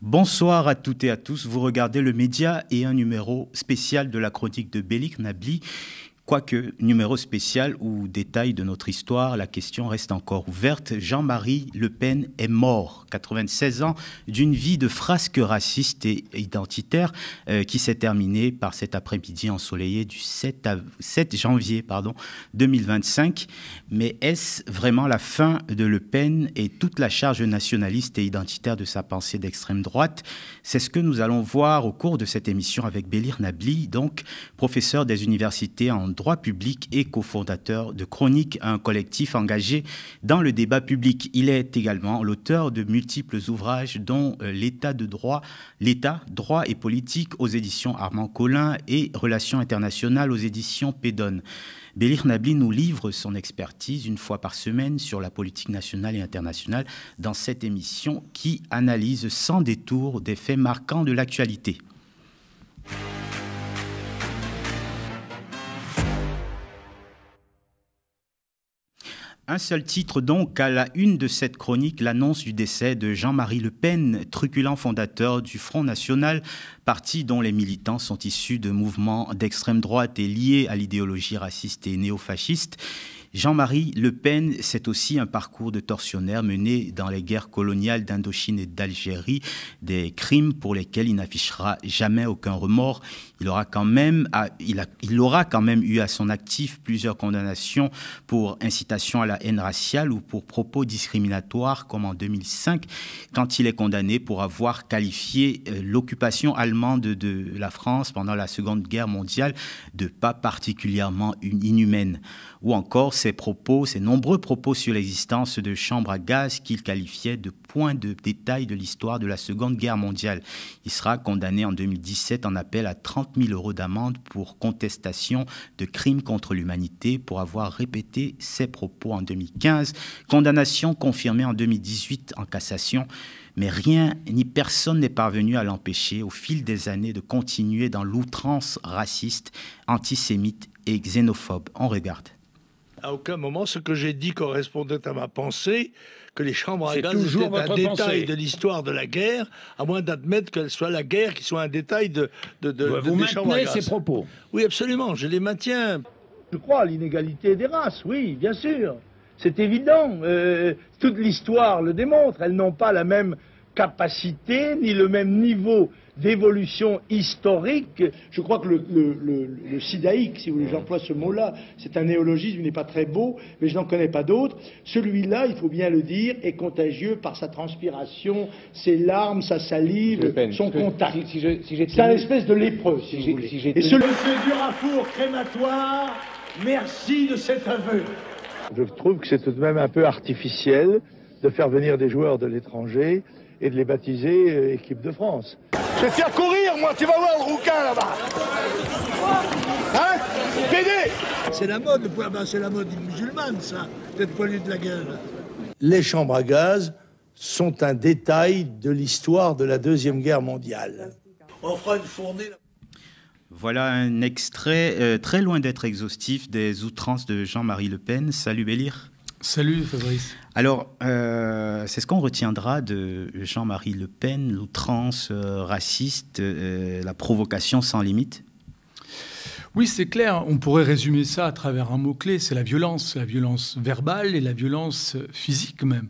Bonsoir à toutes et à tous. Vous regardez le média et un numéro spécial de la chronique de Belik Nabli. Quoique, numéro spécial ou détail de notre histoire, la question reste encore ouverte. Jean-Marie Le Pen est mort, 96 ans, d'une vie de frasque raciste et identitaire qui s'est terminée par cet après-midi ensoleillé du 7 janvier 2025. Mais est-ce vraiment la fin de Le Pen et toute la charge nationaliste et identitaire de sa pensée d'extrême droite? C'est ce que nous allons voir au cours de cette émission avec Belir Nabli, donc professeur des universités en droit public et cofondateur de Chronique, un collectif engagé dans le débat public. Il est également l'auteur de multiples ouvrages dont L'État, droit et politique aux éditions Armand Collin et Relations internationales aux éditions Pédone. Belir Nabli nous livre son expertise une fois par semaine sur la politique nationale et internationale dans cette émission qui analyse sans détour des faits marquants de l'actualité. Un seul titre donc à la une de cette chronique, l'annonce du décès de Jean-Marie Le Pen, truculent fondateur du Front National, parti dont les militants sont issus de mouvements d'extrême droite et liés à l'idéologie raciste et néofasciste. Jean-Marie Le Pen, c'est aussi un parcours de tortionnaire mené dans les guerres coloniales d'Indochine et d'Algérie, des crimes pour lesquels il n'affichera jamais aucun remords. Il aura quand même eu à son actif plusieurs condamnations pour incitation à la haine raciale ou pour propos discriminatoires, comme en 2005, quand il est condamné pour avoir qualifié l'occupation allemande de la France pendant la Seconde Guerre mondiale de pas particulièrement inhumaine. Ou encore ses nombreux propos sur l'existence de chambres à gaz qu'il qualifiait de points de détail de l'histoire de la Seconde Guerre mondiale. Il sera condamné en 2017 en appel à 30 000 € d'amende pour contestation de crimes contre l'humanité pour avoir répété ses propos en 2015. Condamnation confirmée en 2018 en cassation. Mais rien ni personne n'est parvenu à l'empêcher au fil des années de continuer dans l'outrance raciste, antisémite et xénophobe. On regarde. À aucun moment, ce que j'ai dit correspondait à ma pensée, que les chambres à gaz étaient un détail de l'histoire de la guerre, à moins d'admettre qu'elle soit la guerre qui soit un détail de Vous chambres à maintenez gaz. ces propos? Oui, absolument, je les maintiens. Je crois à l'inégalité des races, oui, bien sûr. C'est évident. Toute l'histoire le démontre. Elles n'ont pas la même capacité, ni le même niveau d'évolution historique. Je crois que le sidaïque, si vous voulez, j'emploie ce mot-là, c'est un néologisme, il n'est pas très beau, mais je n'en connais pas d'autres. Celui-là, il faut bien le dire, est contagieux par sa transpiration, ses larmes, sa salive, son contact. C'est un espèce de lépreux, si vous voulez. Et ce Monsieur Durafour crématoire, merci de cet aveu. Je trouve que c'est tout de même un peu artificiel de faire venir des joueurs de l'étranger et de les baptiser équipe de France. Je vais faire courir, moi, tu vas voir le rouquin là-bas. Hein? Pédé! C'est la mode, c'est la mode musulmane, ça, d'être poilu de la gueule. Les chambres à gaz sont un détail de l'histoire de la Deuxième Guerre mondiale. On fera une fournée. Voilà un extrait très loin d'être exhaustif des outrances de Jean-Marie Le Pen. Salut Belir. Salut Fabrice. Alors, c'est ce qu'on retiendra de Jean-Marie Le Pen, l'outrance raciste, la provocation sans limite. Oui, c'est clair. On pourrait résumer ça à travers un mot-clé, c'est la violence verbale et la violence physique même.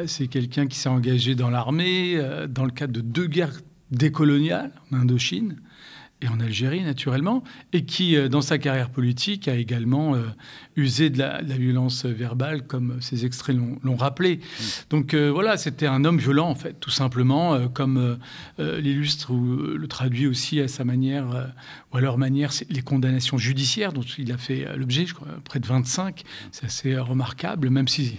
C'est quelqu'un qui s'est engagé dans l'armée dans le cadre de 2 guerres décoloniales en Indochine et en Algérie, naturellement, et qui, dans sa carrière politique, a également usé de la violence verbale, comme ces extraits l'ont rappelé. Donc voilà, c'était un homme violent, en fait, tout simplement, comme l'illustre ou le traduit aussi à sa manière, ou à leur manière, les condamnations judiciaires dont il a fait l'objet, je crois, près de 25. C'est assez remarquable, même si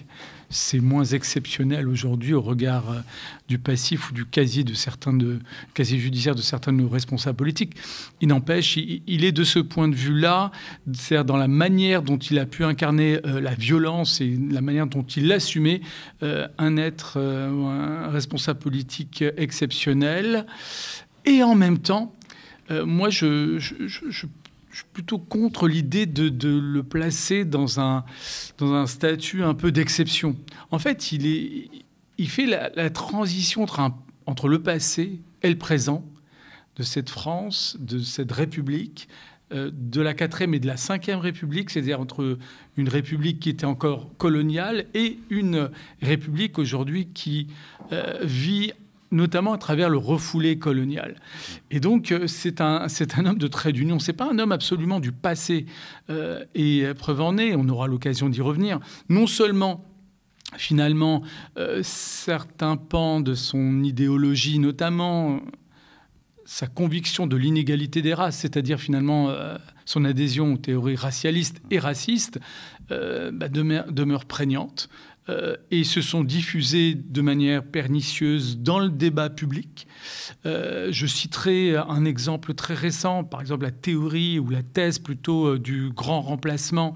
c'est moins exceptionnel aujourd'hui au regard du passif ou du casier judiciaire de certains de nos responsables politiques. Il n'empêche, il est de ce point de vue-là, c'est-à-dire dans la manière dont il a pu incarner la violence et la manière dont il l'assumait, un être, un responsable politique exceptionnel. Et en même temps, moi, je suis plutôt contre l'idée de le placer dans un statut un peu d'exception. En fait, il fait la transition entre entre le passé et le présent de cette France, de cette République, de la 4e et de la 5e République, c'est-à-dire entre une République qui était encore coloniale et une République aujourd'hui qui vit notamment à travers le refoulé colonial. Et donc, c'est un homme de trait d'union. C'est pas un homme absolument du passé. Et preuve en est, on aura l'occasion d'y revenir, non seulement finalement, certains pans de son idéologie, notamment sa conviction de l'inégalité des races, c'est-à-dire finalement son adhésion aux théories racialistes et racistes, demeure prégnante et se sont diffusées de manière pernicieuse dans le débat public. Je citerai un exemple très récent, par exemple la théorie ou la thèse plutôt du grand remplacement,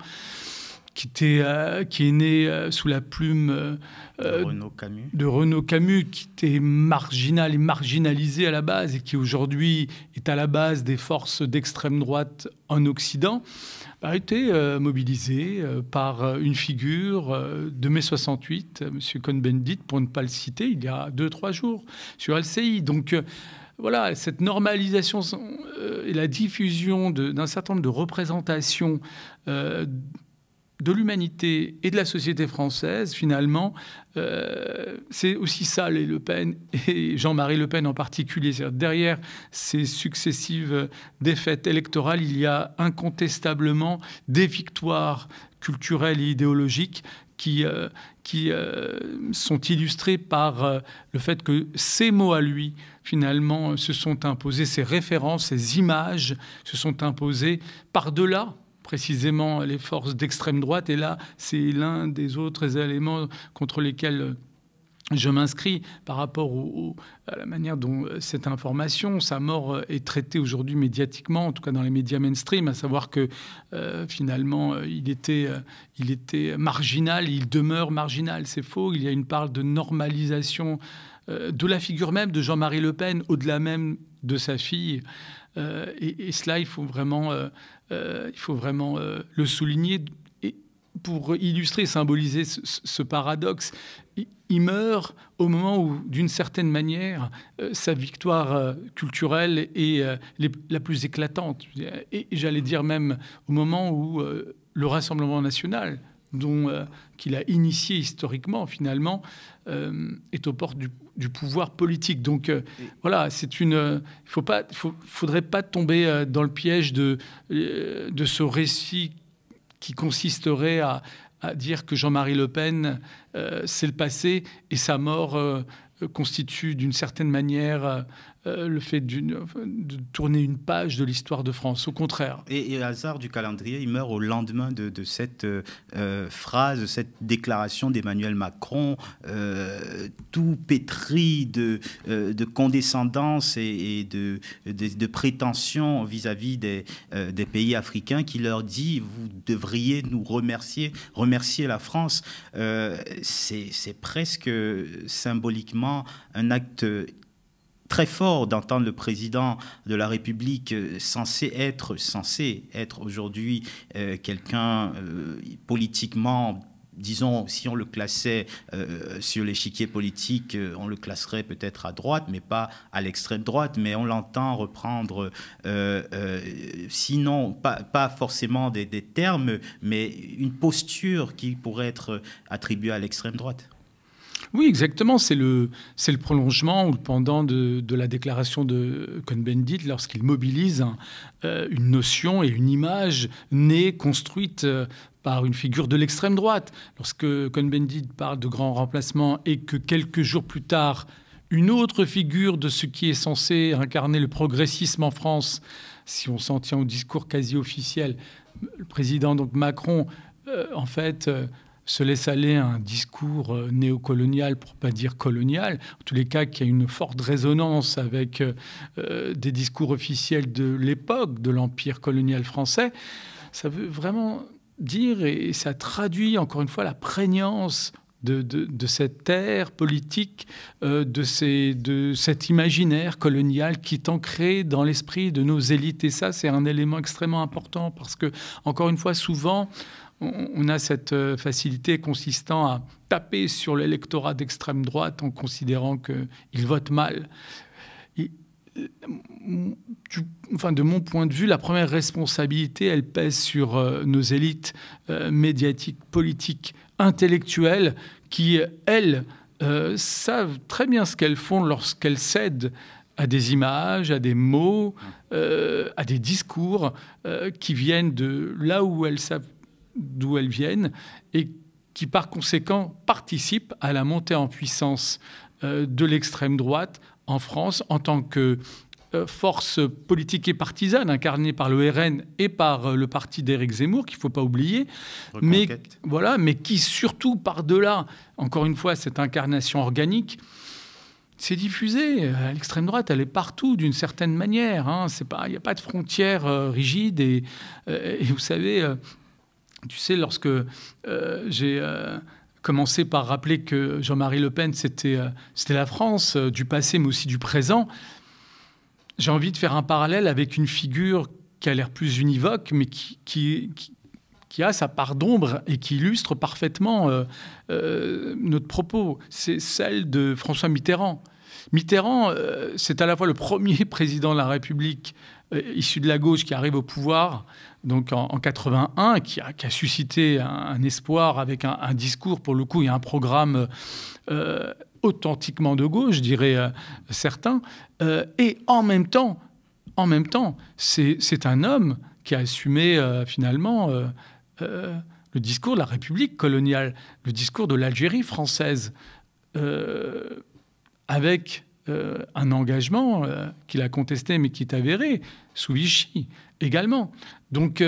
qui est né sous la plume de Renaud Camus, qui était marginal et marginalisé à la base et qui aujourd'hui est à la base des forces d'extrême droite en Occident, a été mobilisé par une figure de mai 68, M. Cohn-Bendit, pour ne pas le citer, il y a 2-3 jours, sur LCI. Donc voilà, cette normalisation et la diffusion d'un certain nombre de représentations de l'humanité et de la société française, finalement, c'est aussi ça, les Le Pen, et Jean-Marie Le Pen en particulier. Derrière ces successives défaites électorales, il y a incontestablement des victoires culturelles et idéologiques qui sont illustrées par le fait que ces mots à lui, finalement, se sont imposés, ces références, ces images se sont imposées par-delà précisément les forces d'extrême droite. Et là, c'est l'un des autres éléments contre lesquels je m'inscris par rapport à la manière dont cette information, sa mort, est traitée aujourd'hui médiatiquement, en tout cas dans les médias mainstream, à savoir que finalement, il était marginal, il demeure marginal. C'est faux, il y a une part de normalisation de la figure même de Jean-Marie Le Pen, au-delà même de sa fille. Et cela, il faut vraiment le souligner. Et pour illustrer, symboliser ce paradoxe, il meurt au moment où, d'une certaine manière, sa victoire culturelle est la plus éclatante. Et j'allais dire même au moment où le Rassemblement national, qu'il a initié historiquement, finalement, est aux portes du pouvoir politique. Donc voilà, faudrait pas tomber dans le piège de ce récit qui consisterait à dire que Jean-Marie Le Pen, c'est le passé, et sa mort constitue d'une certaine manière le fait de tourner une page de l'histoire de France. Au contraire. Et hasard du calendrier, il meurt au lendemain de cette phrase, cette déclaration d'Emmanuel Macron, tout pétri de condescendance et de prétention vis-à-vis des pays africains, qui leur dit: vous devriez nous remercier la France. C'est presque symboliquement un acte très fort d'entendre le président de la République censé être aujourd'hui quelqu'un politiquement, disons, si on le classait sur l'échiquier politique, on le classerait peut-être à droite, mais pas à l'extrême droite. Mais on l'entend reprendre, sinon, pas forcément des termes, mais une posture qui pourrait être attribuée à l'extrême droite. Oui, exactement. C'est le prolongement ou le pendant de la déclaration de Cohn-Bendit lorsqu'il mobilise une notion et une image née, construite par une figure de l'extrême droite. Lorsque Cohn-Bendit parle de grand remplacement et que quelques jours plus tard, une autre figure de ce qui est censé incarner le progressisme en France, si on s'en tient au discours quasi officiel, le président donc Macron, en fait, se laisse aller à un discours néocolonial, pour ne pas dire colonial, en tous les cas qui a une forte résonance avec des discours officiels de l'époque de l'Empire colonial français. Ça veut vraiment dire, et ça traduit encore une fois la prégnance de cette ère politique, de cet imaginaire colonial qui est ancré dans l'esprit de nos élites. Et ça, c'est un élément extrêmement important parce que, encore une fois, souvent, on a cette facilité consistant à taper sur l'électorat d'extrême droite en considérant qu'il vote mal. De mon point de vue, la première responsabilité, elle pèse sur nos élites médiatiques, politiques, intellectuelles, qui, elles, savent très bien ce qu'elles font lorsqu'elles cèdent à des images, à des mots, à des discours qui viennent de là où elles savent d'où elles viennent et qui, par conséquent, participent à la montée en puissance de l'extrême droite en France en tant que force politique et partisane incarnée par le RN et par le parti d'Éric Zemmour, qu'il ne faut pas oublier, mais qui surtout, par-delà, encore une fois, cette incarnation organique, s'est diffusée. L'extrême droite, elle est partout d'une certaine manière. Il n'y a pas de frontières rigides. Et vous savez, lorsque j'ai... commencer par rappeler que Jean-Marie Le Pen, c'était la France du passé, mais aussi du présent. J'ai envie de faire un parallèle avec une figure qui a l'air plus univoque, mais qui a sa part d'ombre et qui illustre parfaitement notre propos. C'est celle de François Mitterrand. Mitterrand, c'est à la fois le premier président de la République issu de la gauche qui arrive au pouvoir, donc en 81, qui a suscité un espoir avec un discours, pour le coup, et un programme authentiquement de gauche, je dirais certains. Et en même temps, c'est un homme qui a assumé finalement le discours de la République coloniale, le discours de l'Algérie française, avec un engagement qu'il a contesté mais qui est avéré sous Vichy également. Donc,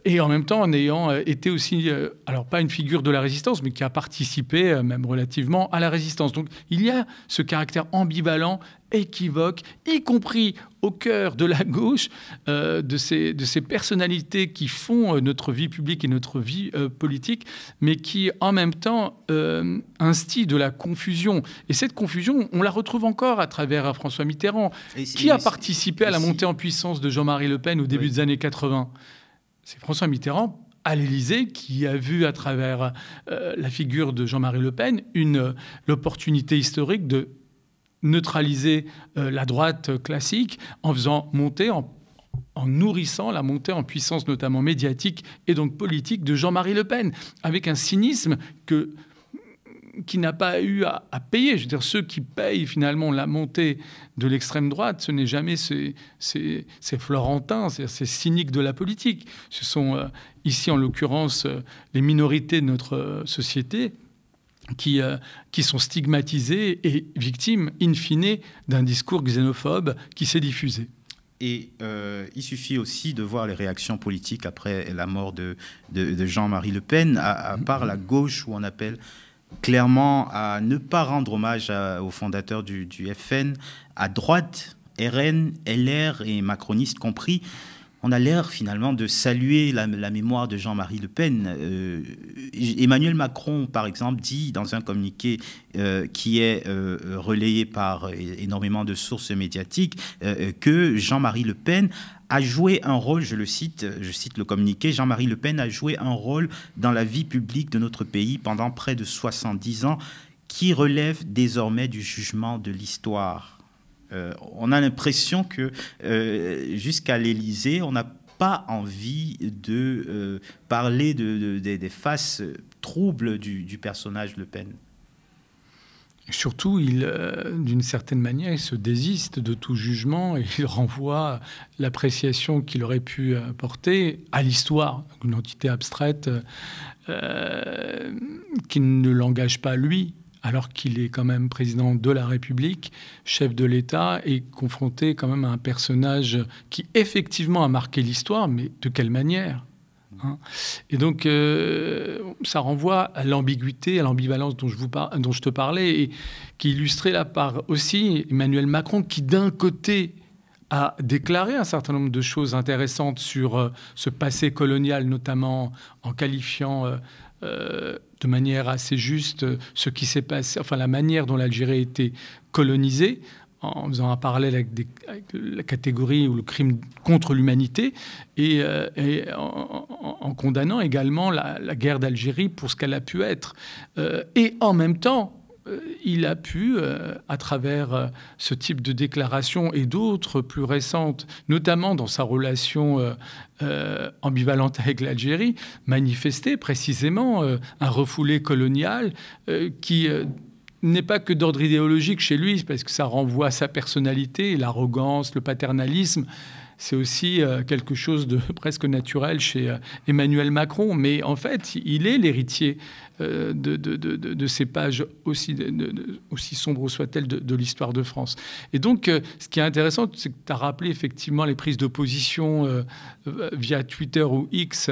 et en même temps en ayant été aussi, alors pas une figure de la résistance, mais qui a participé même relativement à la résistance. Donc il y a ce caractère ambivalent, équivoque, y compris au cœur de la gauche, de ces personnalités qui font notre vie publique et notre vie politique, mais qui en même temps instillent de la confusion. Et cette confusion, on la retrouve encore à travers François Mitterrand, qui a participé à la montée en puissance de Jean-Marie Le Pen au début des années 80. C'est François Mitterrand, à l'Élysée, qui a vu à travers la figure de Jean-Marie Le Pen l'opportunité historique de neutraliser la droite classique en faisant monter, en nourrissant la montée en puissance notamment médiatique et donc politique de Jean-Marie Le Pen, avec un cynisme qui n'a pas eu à payer. Je veux dire, ceux qui payent finalement la montée de l'extrême droite, ce n'est jamais ces Florentins, ces cyniques de la politique. Ce sont ici, en l'occurrence, les minorités de notre société qui sont stigmatisées et victimes, in fine, d'un discours xénophobe qui s'est diffusé. Et il suffit aussi de voir les réactions politiques après la mort de Jean-Marie Le Pen, à part la gauche, où on appelle clairement à ne pas rendre hommage aux fondateurs du FN. À droite, RN, LR et macronistes compris, on a l'air finalement de saluer la mémoire de Jean-Marie Le Pen. Emmanuel Macron, par exemple, dit dans un communiqué qui est relayé par énormément de sources médiatiques que Jean-Marie Le Pen a joué un rôle, je cite le communiqué, Jean-Marie Le Pen a joué un rôle dans la vie publique de notre pays pendant près de 70 ans qui relève désormais du jugement de l'histoire. On a l'impression que jusqu'à l'Élysée, on n'a pas envie de parler des faces troubles du personnage Le Pen. Surtout, d'une certaine manière, il se désiste de tout jugement et il renvoie l'appréciation qu'il aurait pu porter à l'histoire, une entité abstraite qui ne l'engage pas lui, alors qu'il est quand même président de la République, chef de l'État, et confronté quand même à un personnage qui effectivement a marqué l'histoire, mais de quelle manière ? Et donc, ça renvoie à l'ambiguïté, à l'ambivalence dont je te parlais, et qui illustrait là par aussi Emmanuel Macron, qui d'un côté a déclaré un certain nombre de choses intéressantes sur ce passé colonial, notamment en qualifiant de manière assez juste ce qui s'est passé, enfin la manière dont l'Algérie a été colonisée, en faisant un parallèle avec la catégorie ou le crime contre l'humanité, et en condamnant également la guerre d'Algérie pour ce qu'elle a pu être. Et en même temps, il a pu, à travers ce type de déclaration et d'autres plus récentes, notamment dans sa relation ambivalente avec l'Algérie, manifester précisément un refoulé colonial qui n'est pas que d'ordre idéologique chez lui, parce que ça renvoie à sa personnalité, l'arrogance, le paternalisme. C'est aussi quelque chose de presque naturel chez Emmanuel Macron. Mais en fait, il est l'héritier de ces pages, aussi sombres soient-elles, de l'histoire de France. Et donc, ce qui est intéressant, c'est que tu as rappelé effectivement les prises d'opposition via Twitter ou X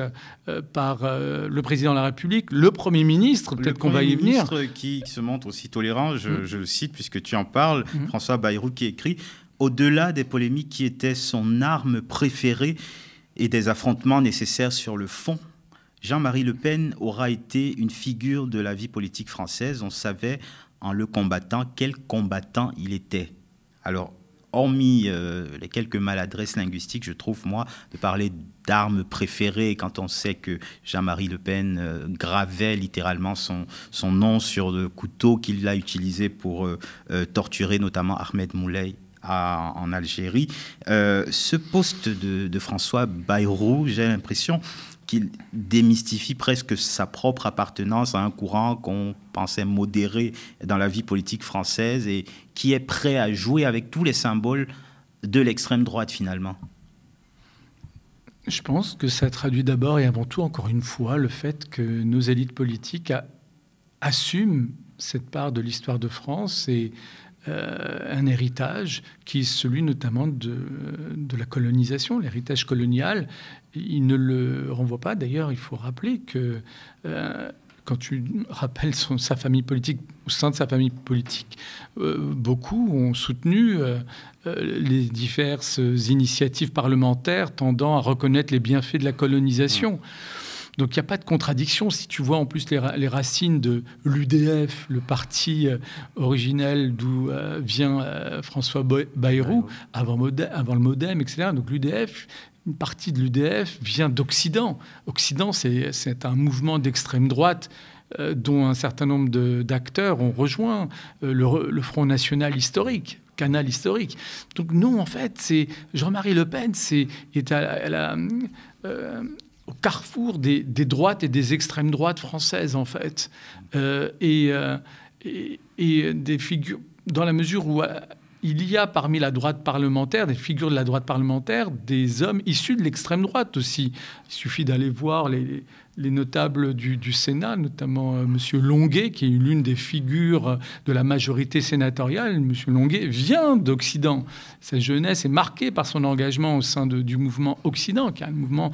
par le président de la République, le Premier ministre, peut-être qu'on va y venir. Le Premier ministre qui se montre aussi tolérant, je le cite puisque tu en parles, François Bayrou, qui écrit « Au-delà des polémiques qui étaient son arme préférée et des affrontements nécessaires sur le fond, Jean-Marie Le Pen aura été une figure de la vie politique française. On savait en le combattant quel combattant il était. » Alors, hormis les quelques maladresses linguistiques, je trouve, moi, de parler d'armes préférées quand on sait que Jean-Marie Le Pen gravait littéralement son nom sur le couteau qu'il a utilisé pour torturer notamment Ahmed Moulay en Algérie. Ce poste de François Bayrou, j'ai l'impression qu'il démystifie presque sa propre appartenance à un courant qu'on pensait modéré dans la vie politique française et qui est prêt à jouer avec tous les symboles de l'extrême droite finalement. Je pense que ça traduit d'abord et avant tout, encore une fois, le fait que nos élites politiques assument cette part de l'histoire de France et un héritage qui est celui notamment de la colonisation, l'héritage colonial. Il ne le renvoie pas. D'ailleurs, il faut rappeler que quand tu rappelles sa famille politique, au sein de sa famille politique, beaucoup ont soutenu les diverses initiatives parlementaires tendant à reconnaître les bienfaits de la colonisation. Donc il n'y a pas de contradiction. Si tu vois en plus les racines de l'UDF, le parti originel d'où vient François Bayrou, avant le MoDem, etc. Donc l'UDF, une partie de l'UDF vient d'Occident. Occident, c'est un mouvement d'extrême droite dont un certain nombre d'acteurs ont rejoint le Front National historique, canal historique. Donc non, en fait, c'est Jean-Marie Le Pen est au carrefour des droites et des extrêmes droites françaises, en fait. Et des figures, dans la mesure où il y a parmi la droite parlementaire, des figures de la droite parlementaire, des hommes issus de l'extrême droite aussi. Il suffit d'aller voir les notables du Sénat, notamment M. Longuet, qui est l'une des figures de la majorité sénatoriale. M. Longuet vient d'Occident. Sa jeunesse est marquée par son engagement au sein du mouvement Occident, qui est un mouvement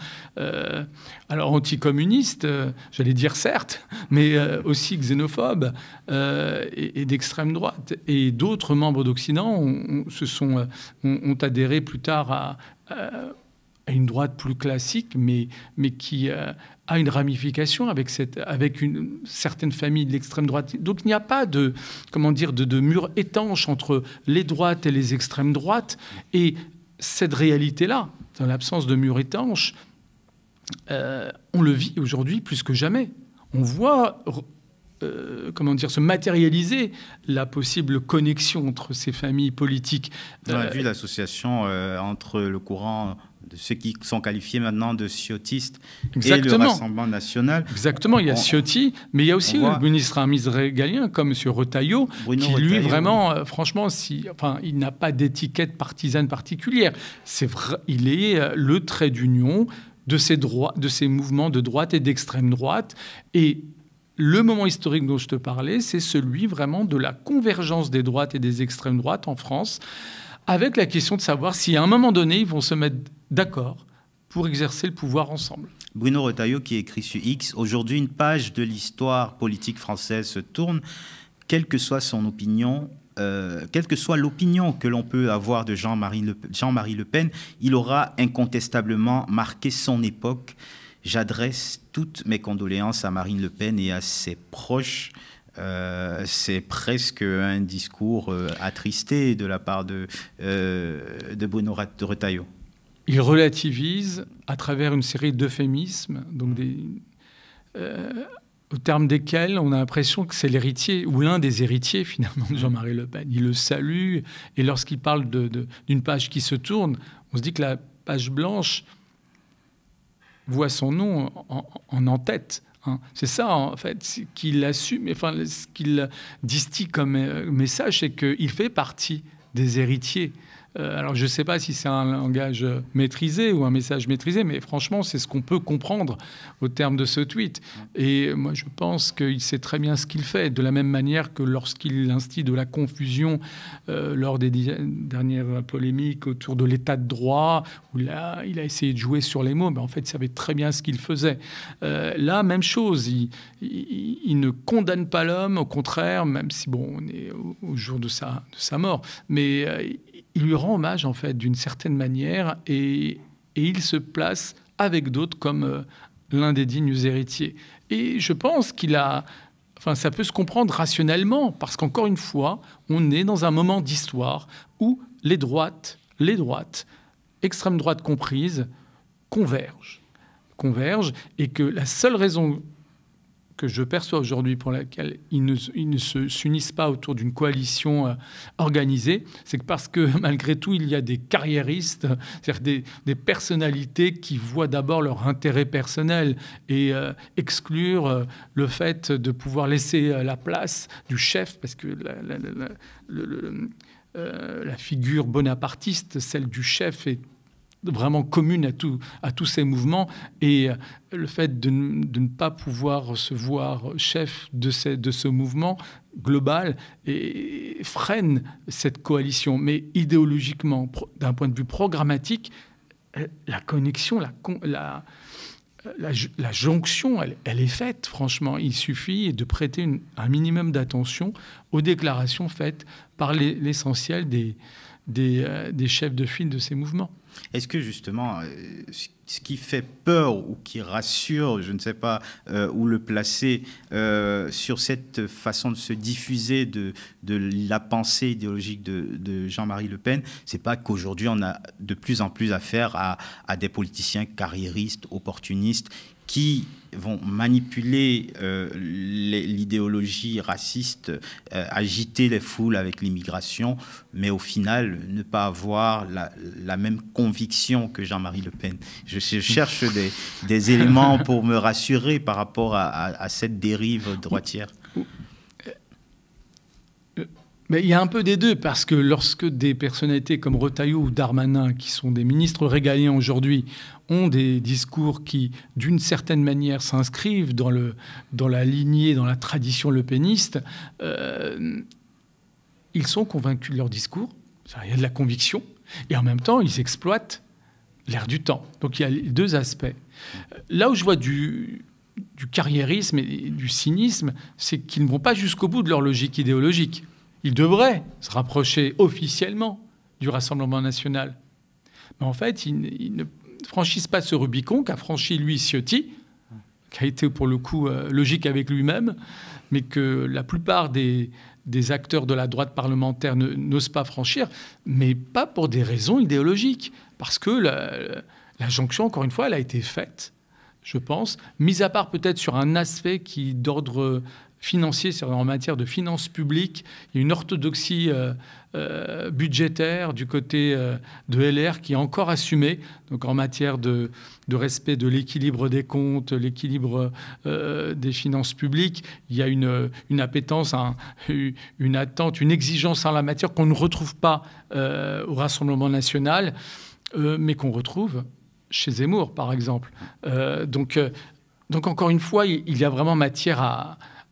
alors anticommuniste, j'allais dire certes, mais aussi xénophobe et d'extrême droite. Et d'autres membres d'Occident ont adhéré plus tard à une droite plus classique, mais qui a une ramification avec une certaine famille de l'extrême droite. Donc il n'y a pas de mur étanche entre les droites et les extrêmes droites. Et cette réalité-là, dans l'absence de mur étanche, on le vit aujourd'hui plus que jamais. On voit se matérialiser la possible connexion entre ces familles politiques. On a vu l'association entre le courant de ceux qui sont qualifiés maintenant de ciotistes et le Rassemblement national. Exactement, il y a Ciotti, mais il y a aussi le ministre régalien comme M. Retailleau, qui lui vraiment, franchement, il n'a pas d'étiquette partisane particulière. C'est vrai, il est le trait d'union de ces mouvements de droite et d'extrême droite. Et le moment historique dont je te parlais, c'est celui vraiment de la convergence des droites et des extrêmes droites en France, avec la question de savoir si à un moment donné, ils vont se mettre d'accord pour exercer le pouvoir ensemble. Bruno Retailleau qui écrit sur X, aujourd'hui une page de l'histoire politique française se tourne, quelle que soit son opinion, quelle que soit l'opinion que l'on peut avoir de Jean-Marie Le Pen, il aura incontestablement marqué son époque. J'adresse toutes mes condoléances à Marine Le Pen et à ses proches. c'est presque un discours attristé de la part de Bruno Retailleau. Il relativise à travers une série d'euphémismes, donc au terme desquels on a l'impression que c'est l'héritier, ou l'un des héritiers finalement de Jean-Marie Le Pen. Il le salue, et lorsqu'il parle d'une page qui se tourne, on se dit que la page blanche voit son nom en tête. Hein. C'est ça, en fait, qu'il assume, enfin, ce qu'il distille comme message, c'est qu'il fait partie des héritiers. Alors, je ne sais pas si c'est un langage maîtrisé ou un message maîtrisé, mais franchement, c'est ce qu'on peut comprendre au terme de ce tweet. Et moi, je pense qu'il sait très bien ce qu'il fait, de la même manière que lorsqu'il instille de la confusion lors des dernières polémiques autour de l'état de droit, où là, il a essayé de jouer sur les mots, mais en fait, il savait très bien ce qu'il faisait. Là, même chose, il ne condamne pas l'homme, au contraire, même si, bon, on est au jour de sa mort, mais il lui rend hommage, en fait, d'une certaine manière, et il se place avec d'autres comme l'un des dignes héritiers. Et je pense ça peut se comprendre rationnellement, parce qu'encore une fois, on est dans un moment d'histoire où les droites, extrême droite comprises, convergent, et que la seule raison que je perçois aujourd'hui pour laquelle ils ne s'unissent pas autour d'une coalition organisée, c'est que parce que malgré tout, il y a des carriéristes, c'est-à-dire des personnalités qui voient d'abord leur intérêt personnel et exclure le fait de pouvoir laisser la place du chef, parce que la figure bonapartiste, celle du chef, est vraiment commune à tous ces mouvements, et le fait de ne pas pouvoir se voir chef de ce mouvement global freine cette coalition. Mais idéologiquement, d'un point de vue programmatique, la connexion, la jonction, elle est faite, franchement. Il suffit de prêter un minimum d'attention aux déclarations faites par l'essentiel des chefs de file de ces mouvements. Est-ce que justement, ce qui fait peur ou qui rassure, je ne sais pas où le placer, sur cette façon de se diffuser de la pensée idéologique de Jean-Marie Le Pen, c'est pas qu'aujourd'hui on a de plus en plus affaire à des politiciens carriéristes, opportunistes, qui vont manipuler l'idéologie raciste, agiter les foules avec l'immigration, mais au final, ne pas avoir la même conviction que Jean-Marie Le Pen. Je cherche des éléments pour me rassurer par rapport à cette dérive droitière. Mais il y a un peu des deux, parce que lorsque des personnalités comme Retailleau ou Darmanin, qui sont des ministres régaliens aujourd'hui, ont des discours qui, d'une certaine manière, s'inscrivent dans la lignée, dans la tradition lepéniste, ils sont convaincus de leur discours, il y a de la conviction, et en même temps, ils exploitent l'air du temps. Donc il y a les deux aspects. Là où je vois du carriérisme et du cynisme, c'est qu'ils ne vont pas jusqu'au bout de leur logique idéologique. Ils devraient se rapprocher officiellement du Rassemblement national. Mais en fait, ils ne franchissent pas ce Rubicon qu'a franchi, lui, Ciotti, qui a été, pour le coup, logique avec lui-même, mais que la plupart des acteurs de la droite parlementaire n'osent pas franchir, mais pas pour des raisons idéologiques. Parce que la jonction, encore une fois, elle a été faite, je pense, mis à part peut-être sur un aspect qui, d'ordre financier, c'est-à-dire en matière de finances publiques, il y a une orthodoxie budgétaire du côté de LR qui est encore assumée. Donc en matière de respect de l'équilibre des comptes, l'équilibre des finances publiques, il y a une appétence, une attente, une exigence en la matière qu'on ne retrouve pas au Rassemblement national, mais qu'on retrouve chez Zemmour, par exemple. Donc encore une fois, il y a vraiment matière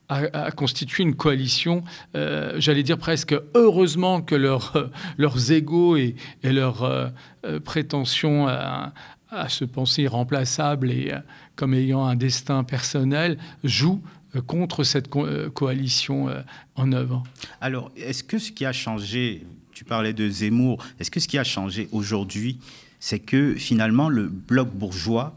à constituer une coalition, j'allais dire presque heureusement que leurs égos et leurs prétentions à se penser irremplaçables et comme ayant un destin personnel jouent contre cette coalition en œuvre. Alors, est-ce que ce qui a changé, tu parlais de Zemmour, est-ce que ce qui a changé aujourd'hui, c'est que finalement le bloc bourgeois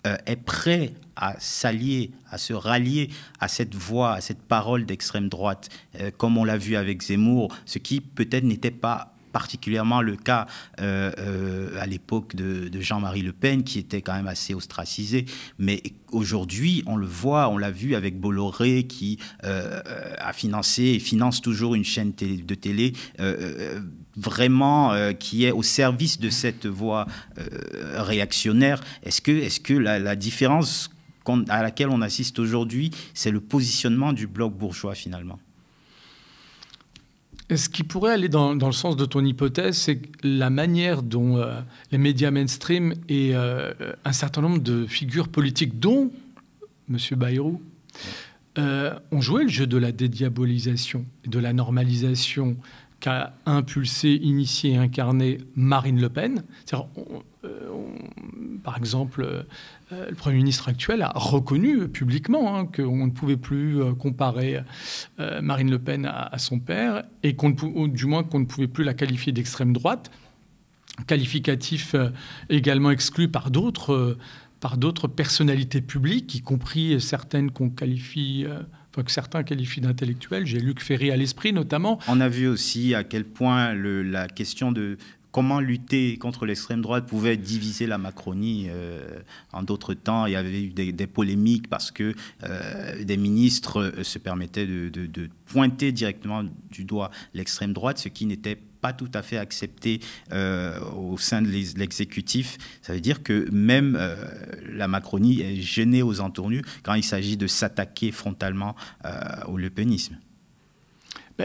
est prêt à s'allier, à se rallier à cette voix, à cette parole d'extrême droite, comme on l'a vu avec Zemmour, ce qui peut-être n'était pas particulièrement le cas à l'époque de Jean-Marie Le Pen, qui était quand même assez ostracisé. Mais aujourd'hui, on le voit, on l'a vu avec Bolloré, qui a financé et finance toujours une chaîne de télé vraiment qui est au service de cette voie réactionnaire. Est-ce que la différence à laquelle on assiste aujourd'hui, c'est le positionnement du bloc bourgeois finalement? Ce qui pourrait aller dans le sens de ton hypothèse, c'est la manière dont les médias mainstream et un certain nombre de figures politiques, dont M. Bayrou, ont joué le jeu de la dédiabolisation et de la normalisation qu'a impulsé, initié et incarné Marine Le Pen. Par exemple, le Premier ministre actuel a reconnu publiquement qu'on ne pouvait plus comparer Marine Le Pen à son père, et du moins qu'on ne pouvait plus la qualifier d'extrême droite, qualificatif également exclu par d'autres personnalités publiques, y compris certaines que certains qualifient d'intellectuels. J'ai Luc Ferry à l'esprit, notamment. On a vu aussi à quel point la question de comment lutter contre l'extrême droite pouvait diviser la Macronie. En d'autres temps, il y avait eu des polémiques parce que des ministres se permettaient de pointer directement du doigt l'extrême droite, ce qui n'était pas tout à fait accepté au sein de l'exécutif. Ça veut dire que même la Macronie est gênée aux entournures quand il s'agit de s'attaquer frontalement au lepénisme.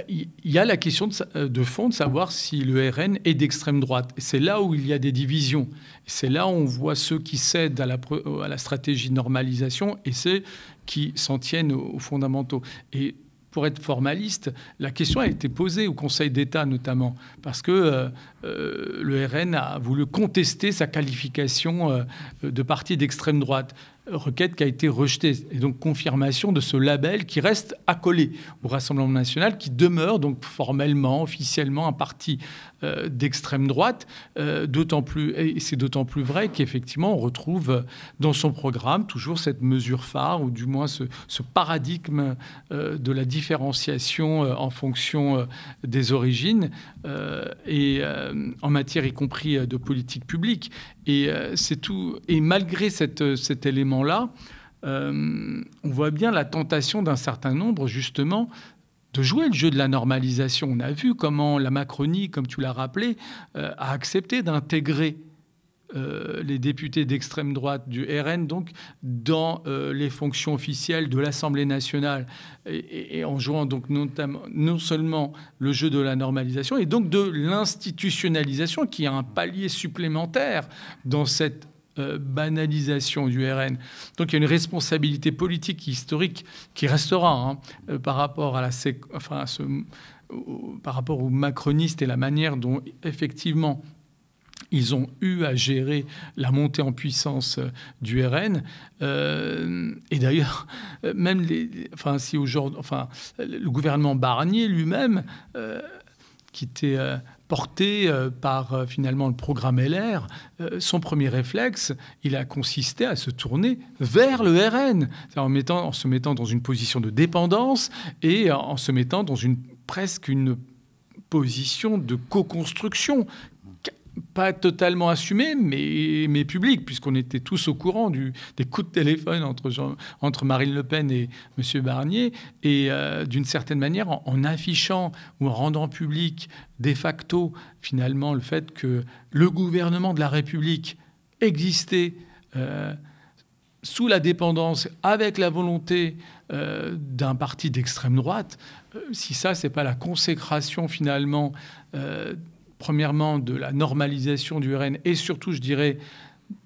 Il y a la question de fond de savoir si le RN est d'extrême droite. Et c'est là où il y a des divisions. C'est là où on voit ceux qui cèdent à la stratégie de normalisation et ceux qui s'en tiennent aux fondamentaux. Et pour être formaliste, la question a été posée au Conseil d'État notamment, parce que le RN a voulu contester sa qualification de parti d'extrême droite. Requête qui a été rejetée. Et donc confirmation de ce label qui reste accolé au Rassemblement national, qui demeure donc formellement, officiellement un parti d'extrême droite. Et c'est d'autant plus vrai qu'effectivement on retrouve dans son programme toujours cette mesure phare, ou du moins ce paradigme de la différenciation en fonction des origines et en matière y compris de politique publique. Et c'est tout. Et malgré cet élément-là, on voit bien la tentation d'un certain nombre, justement, de jouer le jeu de la normalisation. On a vu comment la Macronie, comme tu l'as rappelé, a accepté d'intégrer les députés d'extrême droite du RN donc dans les fonctions officielles de l'Assemblée nationale et en jouant donc notamment non seulement le jeu de la normalisation et donc de l'institutionnalisation, qui est un palier supplémentaire dans cette banalisation du RN. Donc il y a une responsabilité politique historique qui restera par rapport par rapport aux macronistes et la manière dont effectivement ils ont eu à gérer la montée en puissance du RN. Et d'ailleurs, même le gouvernement Barnier lui-même, qui était porté par finalement le programme LR, son premier réflexe, il a consisté à se tourner vers le RN, en se mettant dans une position de dépendance et en se mettant dans presque une position de co-construction, pas totalement assumé, mais public, puisqu'on était tous au courant des coups de téléphone entre Marine Le Pen et M. Barnier, et d'une certaine manière, en affichant ou en rendant public de facto, finalement, le fait que le gouvernement de la République existait sous la dépendance, avec la volonté d'un parti d'extrême droite. Si ça, c'est pas la consécration, finalement, premièrement, de la normalisation du RN et surtout, je dirais,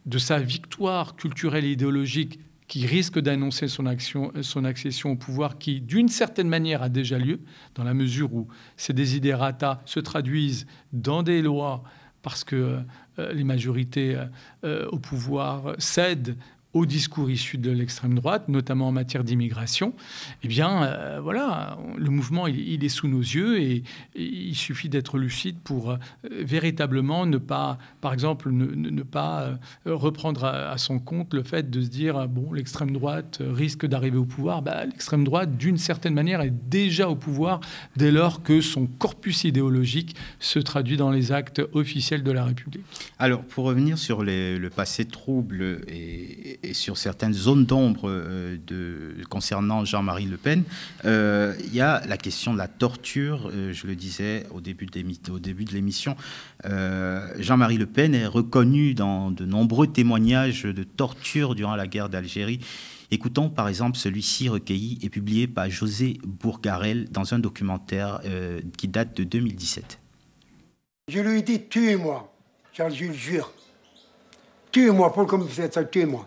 de sa victoire culturelle et idéologique qui risque d'annoncer son accession au pouvoir, qui, d'une certaine manière, a déjà lieu, dans la mesure où ces desiderata se traduisent dans des lois parce que les majorités au pouvoir cèdent au discours issu de l'extrême droite, notamment en matière d'immigration, eh bien, voilà, le mouvement, il est sous nos yeux et il suffit d'être lucide pour véritablement ne pas, par exemple, ne pas reprendre à son compte le fait de se dire, bon, l'extrême droite risque d'arriver au pouvoir. L'extrême droite, d'une certaine manière, est déjà au pouvoir dès lors que son corpus idéologique se traduit dans les actes officiels de la République. Alors, pour revenir sur le passé trouble et sur certaines zones d'ombre concernant Jean-Marie Le Pen, il y a la question de la torture. Je le disais au début de l'émission. Jean-Marie Le Pen est reconnu dans de nombreux témoignages de torture durant la guerre d'Algérie. Écoutons par exemple celui-ci recueilli et publié par José Bourgarel dans un documentaire qui date de 2017. Je lui ai dit, tuez-moi, je le jure. Tuez-moi, pour comme vous faites ça, tuez-moi.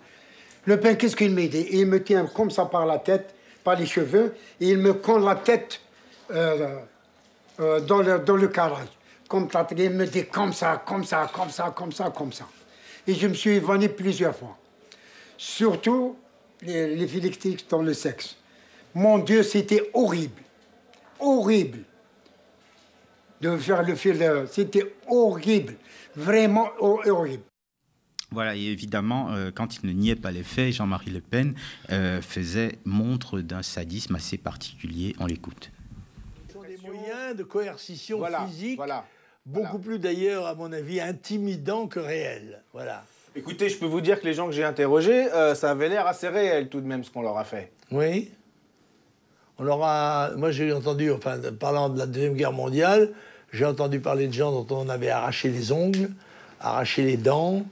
Le Pen, qu'est-ce qu'il m'a dit? Il me tient comme ça par la tête, par les cheveux, et il me colle la tête dans le carrelage. Comme ça, il me dit comme ça, comme ça, comme ça, comme ça, comme ça. Et je me suis évanoui plusieurs fois. Surtout les phylactiques dans le sexe. Mon Dieu, c'était horrible. Horrible. De faire le fil, c'était horrible. Vraiment horrible. Voilà, et évidemment, quand il ne niait pas les faits, Jean-Marie Le Pen faisait montre d'un sadisme assez particulier. On l'écoute. Ce sont des moyens de coercition physique, beaucoup plus d'ailleurs, à mon avis, intimidants que réels. Voilà. Écoutez, je peux vous dire que les gens que j'ai interrogés, ça avait l'air assez réel tout de même ce qu'on leur a fait. Oui. On leur a... Moi, j'ai entendu, enfin, parlant de la Deuxième Guerre mondiale, j'ai entendu parler de gens dont on avait arraché les ongles, arraché les dents,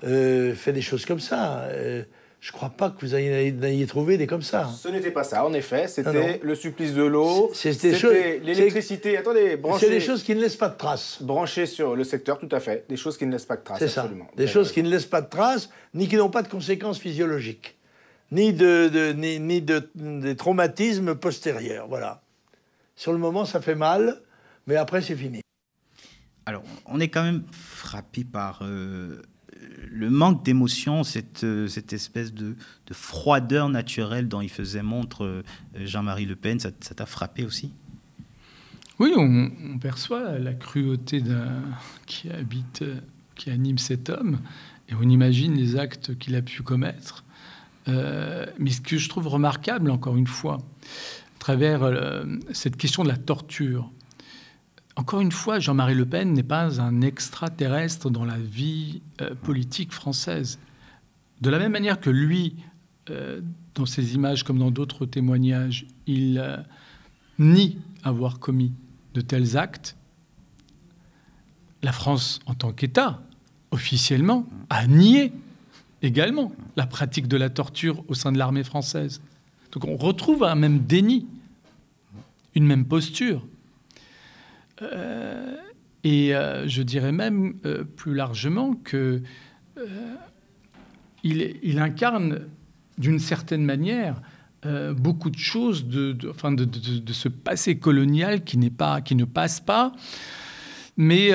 fait des choses comme ça. Je ne crois pas que vous ayez trouvé des comme ça. Ce n'était pas ça, en effet. C'était le supplice de l'eau, c'était l'électricité. Attendez, c'est des choses qui ne laissent pas de traces. Branchées sur le secteur, tout à fait. Des choses qui ne laissent pas de traces, absolument. Des choses qui ne laissent pas de traces, ni qui n'ont pas de conséquences physiologiques, ni des traumatismes postérieurs. Voilà. Sur le moment, ça fait mal, mais après, c'est fini. Alors, on est quand même frappé par... le manque d'émotion, cette espèce de froideur naturelle dont il faisait montre Jean-Marie Le Pen, ça t'a frappé aussi? Oui, on perçoit la cruauté qui anime cet homme, et on imagine les actes qu'il a pu commettre. Mais ce que je trouve remarquable, encore une fois, à travers cette question de la torture, encore une fois, Jean-Marie Le Pen n'est pas un extraterrestre dans la vie politique française. De la même manière que lui, dans ses images comme dans d'autres témoignages, il nie avoir commis de tels actes, la France, en tant qu'État, officiellement, a nié également la pratique de la torture au sein de l'armée française. Donc on retrouve un même déni, une même posture. Je dirais même plus largement que il incarne d'une certaine manière beaucoup de choses de ce passé colonial qui ne passe pas, mais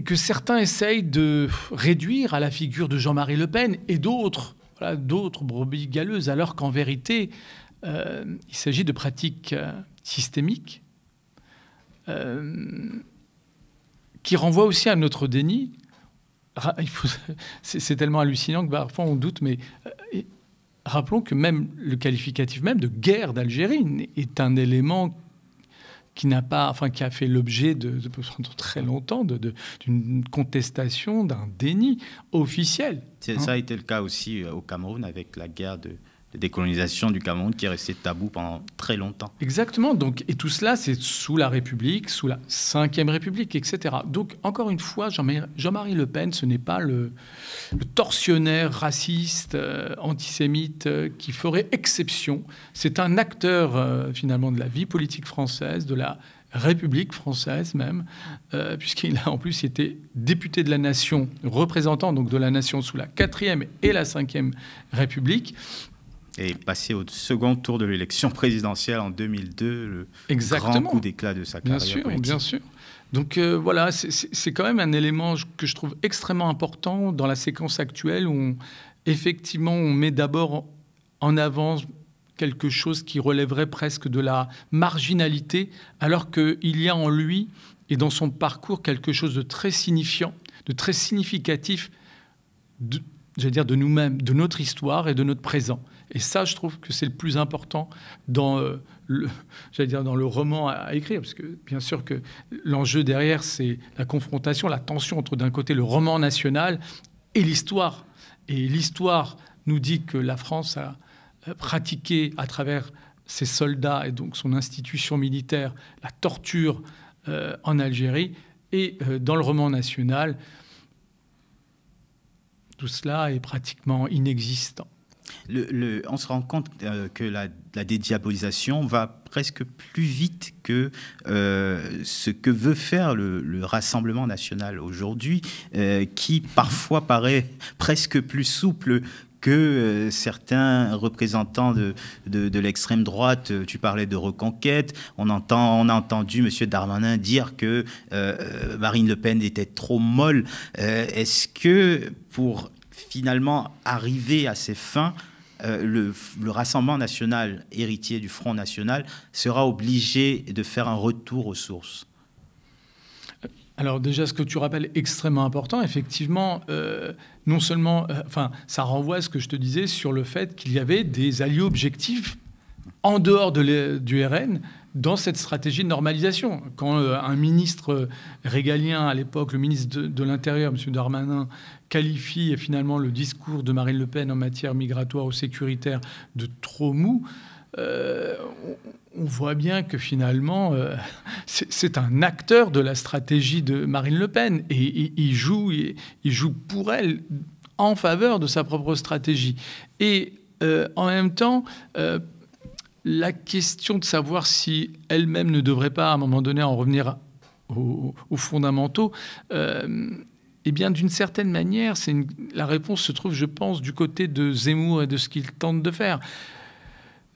que certains essayent de réduire à la figure de Jean-Marie Le Pen et d'autres brebis galeuses, alors qu'en vérité, il s'agit de pratiques systémiques qui renvoient aussi à notre déni. C'est tellement hallucinant que parfois on doute, mais rappelons que même le qualificatif même de guerre d'Algérie est un élément qui a fait l'objet de très longtemps d'une contestation, d'un déni officiel. Ça a été le cas aussi au Cameroun avec la guerre de décolonisation du Cameroun qui est restée tabou pendant très longtemps. Exactement. Donc, et tout cela, c'est sous la République, sous la Ve République, etc. Donc, encore une fois, Jean-Marie Le Pen, ce n'est pas le tortionnaire raciste, antisémite qui ferait exception. C'est un acteur, finalement, de la vie politique française, de la République française même, puisqu'il a en plus été député de la Nation, représentant donc de la Nation sous la 4e et la 5e République. Et passé au second tour de l'élection présidentielle en 2002, le grand coup d'éclat de sa carrière politique. Bien sûr. Donc voilà, c'est quand même un élément que je trouve extrêmement important dans la séquence actuelle où effectivement on met d'abord en avant quelque chose qui relèverait presque de la marginalité, alors qu'il y a en lui et dans son parcours quelque chose de très signifiant, de très significatif, j'allais dire de nous-mêmes, de notre histoire et de notre présent. Et ça, je trouve que c'est le plus important dans dans le roman à écrire, parce que bien sûr que l'enjeu derrière, c'est la confrontation, la tension entre d'un côté le roman national et l'histoire. Et l'histoire nous dit que la France a pratiqué à travers ses soldats et donc son institution militaire la torture en Algérie. Et dans le roman national, tout cela est pratiquement inexistant. On se rend compte que la dédiabolisation va presque plus vite que ce que veut faire le Rassemblement national aujourd'hui, qui parfois paraît presque plus souple que certains représentants de l'extrême droite. Tu parlais de reconquête. On a entendu M. Darmanin dire que Marine Le Pen était trop molle. Est-ce que pour finalement arriver à ses fins, le Rassemblement national, héritier du Front national, sera obligé de faire un retour aux sources? Alors déjà, ce que tu rappelles est extrêmement important. Effectivement, non seulement, ça renvoie à ce que je te disais sur le fait qu'il y avait des alliés objectifs en dehors du RN dans cette stratégie de normalisation. Quand un ministre régalien à l'époque, le ministre de l'Intérieur, M. Darmanin, qualifie finalement le discours de Marine Le Pen en matière migratoire ou sécuritaire de trop mou, on voit bien que finalement, c'est un acteur de la stratégie de Marine Le Pen et il joue pour elle en faveur de sa propre stratégie. Et en même temps, la question de savoir si elle-même ne devrait pas, à un moment donné, en revenir aux fondamentaux, eh bien, d'une certaine manière, la réponse se trouve, je pense, du côté de Zemmour et de ce qu'il tente de faire.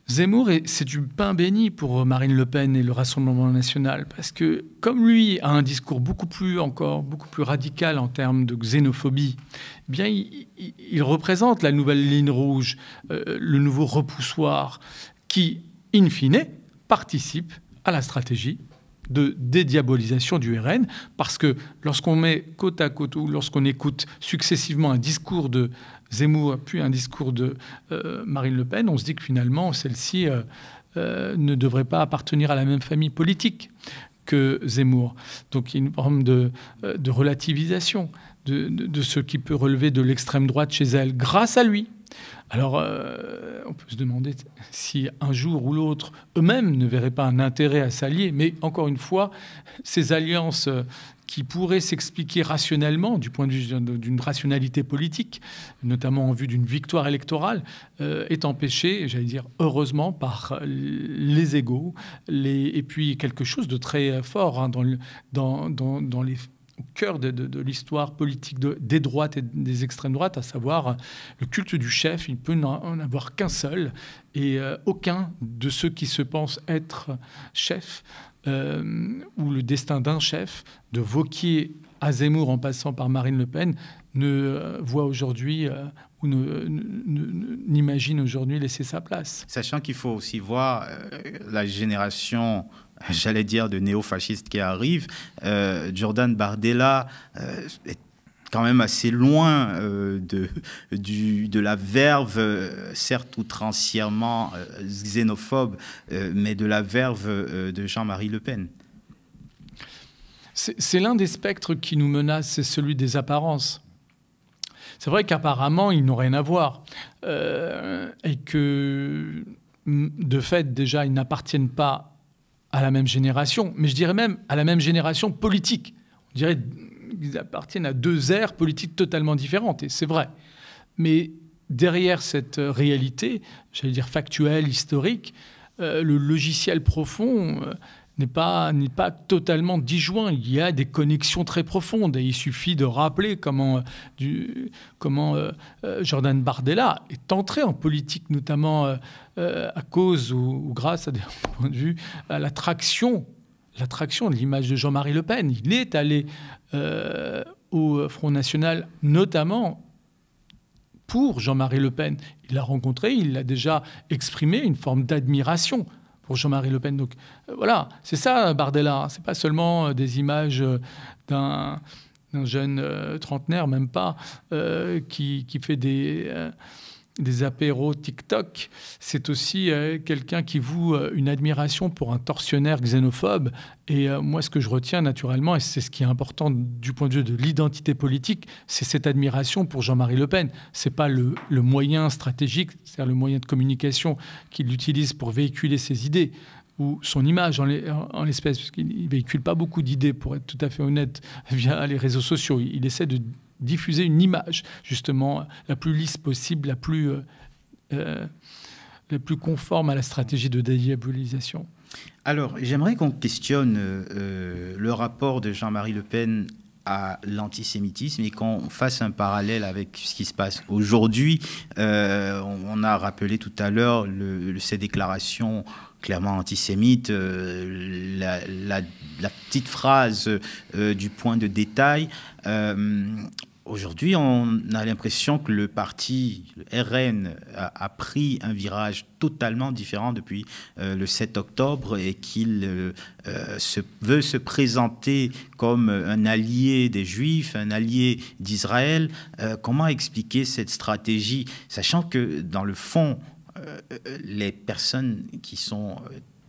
Zemmour, c'est du pain béni pour Marine Le Pen et le Rassemblement national, parce que comme lui a un discours beaucoup plus radical en termes de xénophobie, eh bien, il représente la nouvelle ligne rouge, le nouveau repoussoir, qui, in fine, participe à la stratégie de dédiabolisation du RN, parce que lorsqu'on met côte à côte ou lorsqu'on écoute successivement un discours de Zemmour puis un discours de Marine Le Pen, on se dit que finalement celle-ci ne devrait pas appartenir à la même famille politique que Zemmour. Donc il y a une forme de relativisation de ce qui peut relever de l'extrême droite chez elle grâce à lui. Alors, on peut se demander si un jour ou l'autre, eux-mêmes ne verraient pas un intérêt à s'allier. Mais encore une fois, ces alliances qui pourraient s'expliquer rationnellement, du point de vue d'une rationalité politique, notamment en vue d'une victoire électorale, est empêchée, j'allais dire heureusement, par les égos, et puis quelque chose de très fort dans les au cœur de l'histoire politique des droites et des extrêmes droites, à savoir le culte du chef. Il ne peut en avoir qu'un seul, et aucun de ceux qui se pensent être chefs, ou le destin d'un chef, de Wauquiez à Zemmour en passant par Marine Le Pen, ne voit aujourd'hui ou n'imagine aujourd'hui laisser sa place. Sachant qu'il faut aussi voir la génération, j'allais dire, de néo-fascistes qui arrivent. Jordan Bardella est quand même assez loin de la verve, certes outrancièrement xénophobe, mais de la verve de Jean-Marie Le Pen. C'est l'un des spectres qui nous menace, c'est celui des apparences. C'est vrai qu'apparemment, ils n'ont rien à voir. Et que, de fait, déjà, ils n'appartiennent pas à la même génération, mais je dirais même à la même génération politique. On dirait qu'ils appartiennent à deux ères politiques totalement différentes, et c'est vrai. Mais derrière cette réalité, j'allais dire factuelle, historique, le logiciel profond n'est pas totalement disjoint. Il y a des connexions très profondes, et il suffit de rappeler comment Jordan Bardella est entré en politique, notamment à cause ou grâce à des points de vue à l'attraction l'attraction de l'image de Jean-Marie Le Pen. Il est allé au Front National, notamment pour Jean-Marie Le Pen. Il l'a rencontré, il a déjà exprimé une forme d'admiration pour Jean-Marie Le Pen. Donc voilà, c'est ça Bardella. C'est pas seulement des images d'un jeune trentenaire, même pas, qui fait des apéros TikTok. C'est aussi quelqu'un qui voue une admiration pour un tortionnaire xénophobe. Et moi, ce que je retiens naturellement, et c'est ce qui est important du point de vue de l'identité politique, c'est cette admiration pour Jean-Marie Le Pen. C'est pas le moyen stratégique, c'est-à-dire le moyen de communication qu'il utilise pour véhiculer ses idées ou son image en l'espèce, parce qu'il ne véhicule pas beaucoup d'idées, pour être tout à fait honnête, via les réseaux sociaux. Il essaie de diffuser une image, justement, la plus lisse possible, la plus conforme à la stratégie de dédiabolisation. Alors, j'aimerais qu'on questionne le rapport de Jean-Marie Le Pen à l'antisémitisme et qu'on fasse un parallèle avec ce qui se passe aujourd'hui. On a rappelé tout à l'heure ces déclarations clairement antisémites, la petite phrase du point de détail. Aujourd'hui, on a l'impression que le parti, le RN, a pris un virage totalement différent depuis le 7 octobre et qu'il veut se présenter comme un allié des Juifs, un allié d'Israël. Comment expliquer cette stratégie, sachant que dans le fond, les personnes qui sont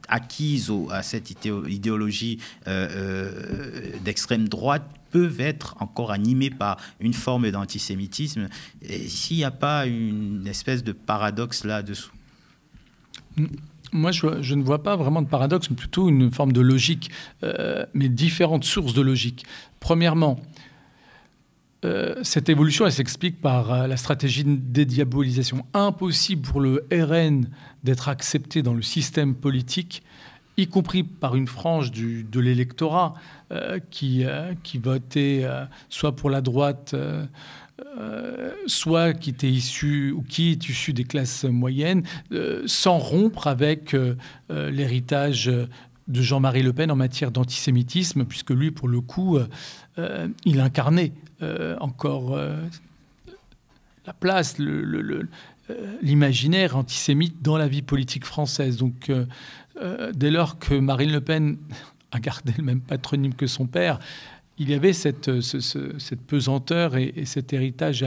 acquises à cette idéologie d'extrême droite peuvent être encore animées par une forme d'antisémitisme. Et s'il n'y a pas une espèce de paradoxe là-dessous? Moi, je ne vois pas vraiment de paradoxe, mais plutôt une forme de logique, mais différentes sources de logique. Premièrement, cette évolution, elle s'explique par la stratégie de dédiabolisation. Impossible pour le RN d'être accepté dans le système politique, y compris par une frange de l'électorat qui votait soit pour la droite, soit qui est issu des classes moyennes, sans rompre avec l'héritage de Jean-Marie Le Pen en matière d'antisémitisme, puisque lui, pour le coup, il incarnait encore la place, l'imaginaire antisémite dans la vie politique française. Donc, dès lors que Marine Le Pen a gardé le même patronyme que son père, il y avait cette pesanteur et cet héritage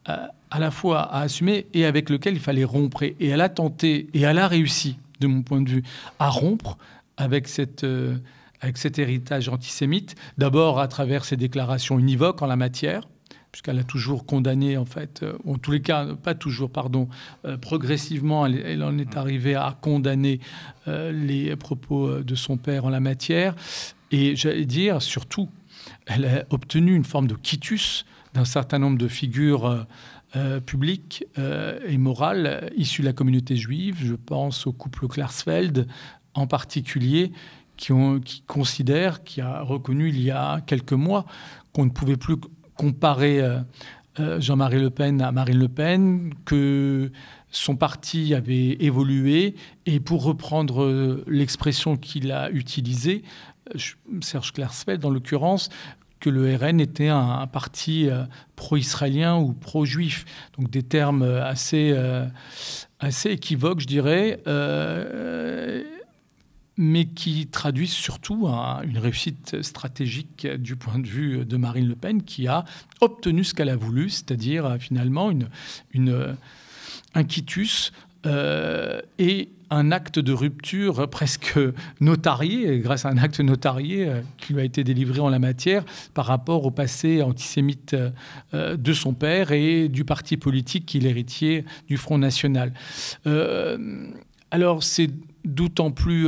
à la fois à assumer et avec lequel il fallait rompre. Et elle a tenté, et elle a réussi, de mon point de vue, à rompre avec cet héritage antisémite, d'abord à travers ses déclarations univoques en la matière, puisqu'elle a toujours condamné, en fait, ou en tous les cas, pas toujours, pardon, progressivement, elle en est arrivée à condamner les propos de son père en la matière. Et j'allais dire, surtout, elle a obtenu une forme de quitus d'un certain nombre de figures publiques et morales issues de la communauté juive. Je pense au couple Klarsfeld en particulier, qui a reconnu il y a quelques mois qu'on ne pouvait plus comparer Jean-Marie Le Pen à Marine Le Pen, que son parti avait évolué, et pour reprendre l'expression qu'il a utilisée, Serge Klarsfeld en l'occurrence, que le RN était un parti pro-israélien ou pro-juif. Donc des termes assez équivoques, je dirais, mais qui traduisent surtout une réussite stratégique du point de vue de Marine Le Pen, qui a obtenu ce qu'elle a voulu, c'est-à-dire finalement un quitus et un acte de rupture presque notarié, grâce à un acte notarié qui lui a été délivré en la matière par rapport au passé antisémite de son père et du parti politique qui est l'héritier du Front National. Alors c'est d'autant plus,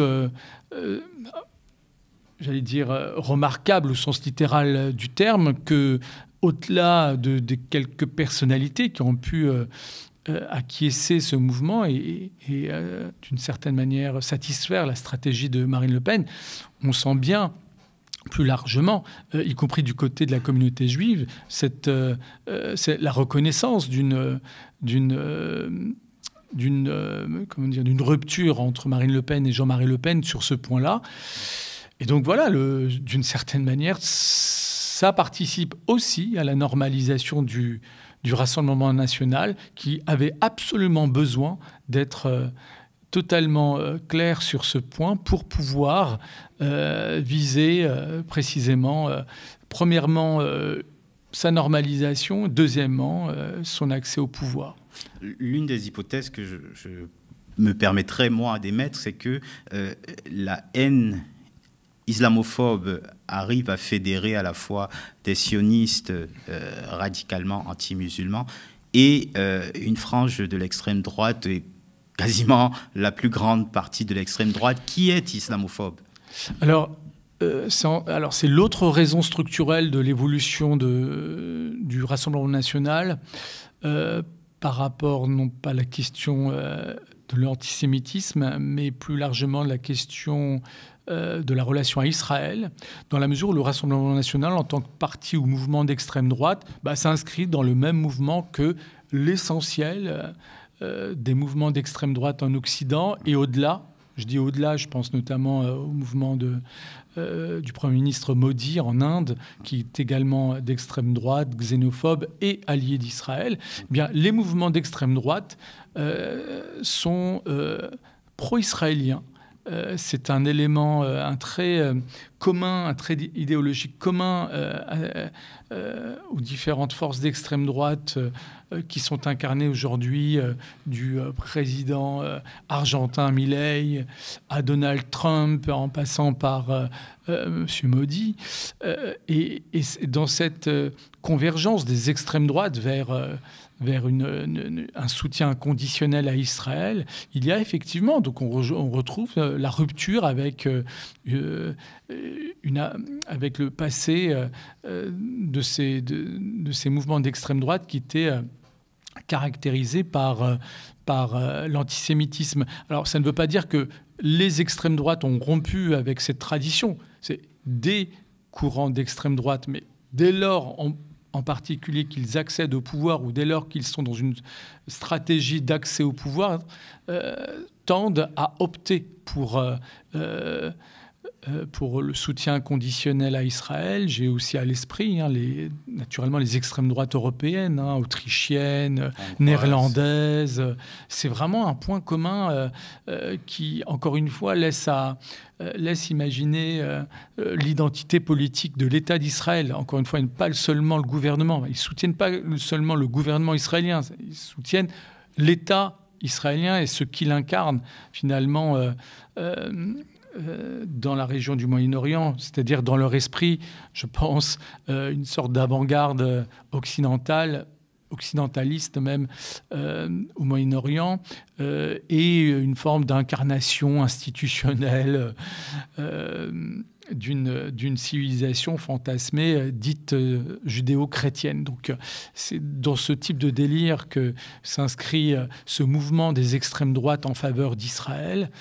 j'allais dire, remarquable au sens littéral du terme que, au-delà de quelques personnalités qui ont pu acquiescer ce mouvement et d'une certaine manière satisfaire la stratégie de Marine Le Pen, on sent bien plus largement, y compris du côté de la communauté juive, c'est la reconnaissance d'une rupture entre Marine Le Pen et Jean-Marie Le Pen sur ce point-là. Et donc voilà, d'une certaine manière, ça participe aussi à la normalisation du Rassemblement national, qui avait absolument besoin d'être totalement clair sur ce point pour pouvoir viser précisément, premièrement, sa normalisation, deuxièmement, son accès au pouvoir. L'une des hypothèses que je me permettrais, moi, d'émettre, c'est que la haine islamophobe arrive à fédérer à la fois des sionistes radicalement anti-musulmans et une frange de l'extrême droite, et quasiment la plus grande partie de l'extrême droite, qui est islamophobe. Alors, c'est l'autre raison structurelle de l'évolution du Rassemblement national par rapport, non pas à la question de l'antisémitisme, mais plus largement de la question de la relation à Israël, dans la mesure où le Rassemblement national, en tant que parti ou mouvement d'extrême droite, s'inscrit dans le même mouvement que l'essentiel des mouvements d'extrême droite en Occident et au-delà. Je dis au-delà, je pense notamment au mouvement du Premier ministre Modi en Inde, qui est également d'extrême droite, xénophobe et allié d'Israël. Eh bien, les mouvements d'extrême droite sont pro-israéliens. C'est un élément, un trait commun, un trait idéologique commun aux différentes forces d'extrême droite qui sont incarnées aujourd'hui, du président argentin Milei à Donald Trump, en passant par M. Modi. Et dans cette convergence des extrêmes droites vers un soutien inconditionnel à Israël, il y a effectivement, donc on retrouve la rupture avec le passé de ces mouvements d'extrême droite qui étaient caractérisés par l'antisémitisme. Alors ça ne veut pas dire que les extrêmes droites ont rompu avec cette tradition. C'est des courants d'extrême droite, mais dès lors, en particulier qu'ils accèdent au pouvoir ou dès lors qu'ils sont dans une stratégie d'accès au pouvoir, tendent à opter pour le soutien inconditionnel à Israël. J'ai aussi à l'esprit naturellement les extrêmes droites européennes, autrichiennes, néerlandaises. C'est vraiment un point commun qui, encore une fois, laisse imaginer l'identité politique de l'État d'Israël. Encore une fois, pas seulement le gouvernement. Ils ne soutiennent pas seulement le gouvernement israélien, ils soutiennent l'État israélien et ce qu'il incarne finalement dans la région du Moyen-Orient, c'est-à-dire dans leur esprit, je pense, une sorte d'avant-garde occidentaliste même au Moyen-Orient, et une forme d'incarnation institutionnelle d'une civilisation fantasmée dite judéo-chrétienne. Donc c'est dans ce type de délire que s'inscrit ce mouvement des extrêmes droites en faveur d'Israël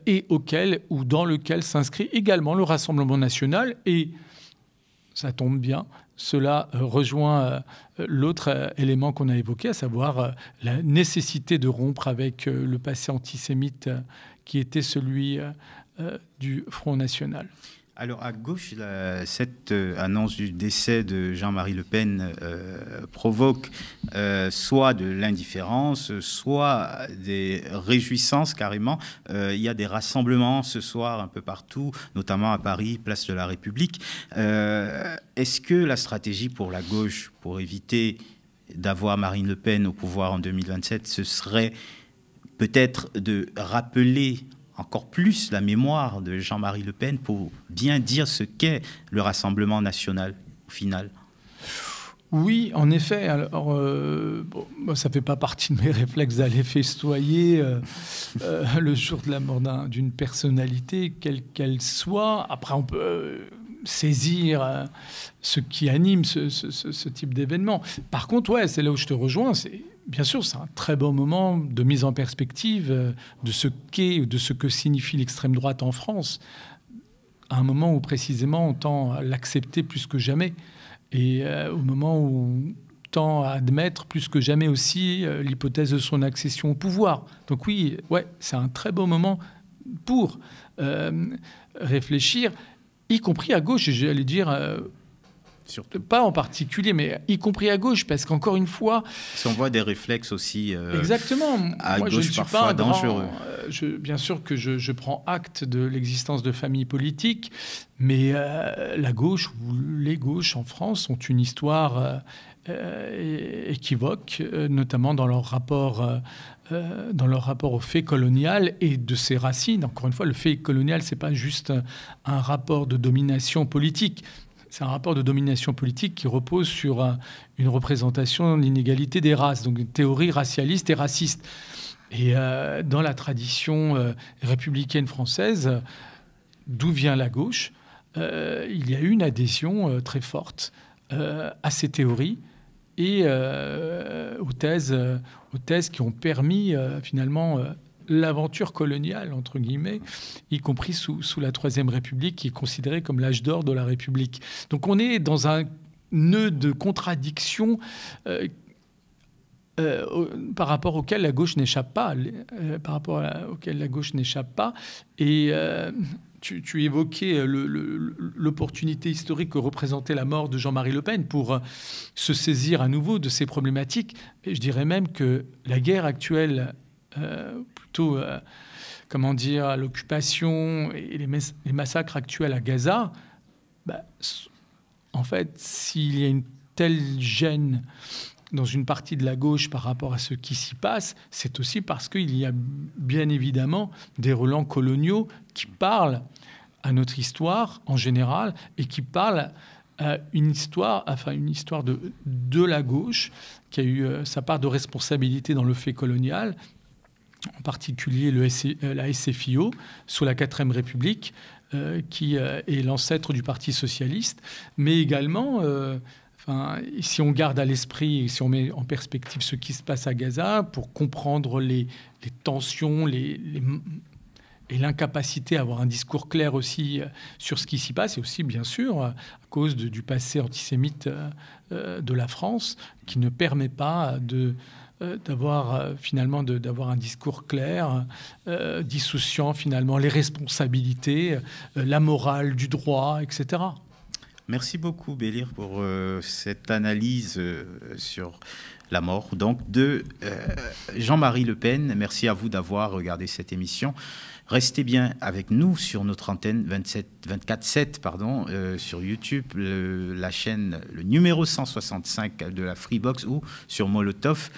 et dans lequel s'inscrit également le Rassemblement national. Et ça tombe bien, cela rejoint l'autre élément qu'on a évoqué, à savoir la nécessité de rompre avec le passé antisémite qui était celui du Front National. Alors à gauche, cette annonce du décès de Jean-Marie Le Pen provoque soit de l'indifférence, soit des réjouissances carrément. Il y a des rassemblements ce soir un peu partout, notamment à Paris, place de la République. Est-ce que la stratégie pour la gauche, pour éviter d'avoir Marine Le Pen au pouvoir en 2027, ce serait peut-être de rappeler encore plus la mémoire de Jean-Marie Le Pen pour bien dire ce qu'est le Rassemblement national au final? Oui, en effet. Alors, ça ne fait pas partie de mes réflexes d'aller festoyer le jour de la mort d'une personnalité, quelle qu'elle soit. Après, on peut saisir ce qui anime ce type d'événement. Par contre, c'est là où je te rejoins. Bien sûr, c'est un très bon moment de mise en perspective de ce qu'est ou de ce que signifie l'extrême droite en France, à un moment où précisément on tend à l'accepter plus que jamais, et au moment où on tend à admettre plus que jamais aussi l'hypothèse de son accession au pouvoir. Donc oui, c'est un très beau moment pour réfléchir, y compris à gauche, j'allais dire... Surtout. Pas en particulier, mais y compris à gauche, parce qu'encore une fois... Si on voit des réflexes aussi exactement. À Moi, gauche, je ne suis parfois pas dangereux. Bien sûr que je prends acte de l'existence de familles politiques, mais la gauche ou les gauches en France ont une histoire équivoque, notamment dans leur rapport au fait colonial et de ses racines. Encore une fois, le fait colonial, c'est pas juste un rapport de domination politique. C'est un rapport de domination politique qui repose sur une représentation de l'inégalité des races, donc une théorie racialiste et raciste. Et dans la tradition républicaine française, d'où vient la gauche, il y a eu une adhésion très forte à ces théories et aux thèses qui ont permis finalement l'aventure coloniale, entre guillemets, y compris sous la Troisième République, qui est considérée comme l'âge d'or de la République. Donc on est dans un nœud de contradiction par rapport auquel la gauche n'échappe pas. Auquel la gauche n'échappe pas. Et tu évoquais l'opportunité historique que représentait la mort de Jean-Marie Le Pen pour se saisir à nouveau de ces problématiques. Et je dirais même que la guerre actuelle... plutôt, comment dire, l'occupation et les massacres actuels à Gaza, en fait, s'il y a une telle gêne dans une partie de la gauche par rapport à ce qui s'y passe, c'est aussi parce qu'il y a bien évidemment des relents coloniaux qui parlent à notre histoire en général et qui parlent à une histoire de la gauche qui a eu sa part de responsabilité dans le fait colonial, en particulier la SFIO, sous la 4e République, qui est l'ancêtre du Parti socialiste, mais également, si on garde à l'esprit et si on met en perspective ce qui se passe à Gaza, pour comprendre les tensions et l'incapacité à avoir un discours clair aussi sur ce qui s'y passe, et aussi, bien sûr, à cause du passé antisémite de la France, qui ne permet pas d'avoir un discours clair, dissociant finalement les responsabilités, la morale du droit, etc. Merci beaucoup, Bélir, pour cette analyse sur la mort donc de Jean-Marie Le Pen. Merci à vous d'avoir regardé cette émission. Restez bien avec nous sur notre antenne 24/7 sur YouTube, la chaîne, le numéro 165 de la Freebox ou sur Molotov.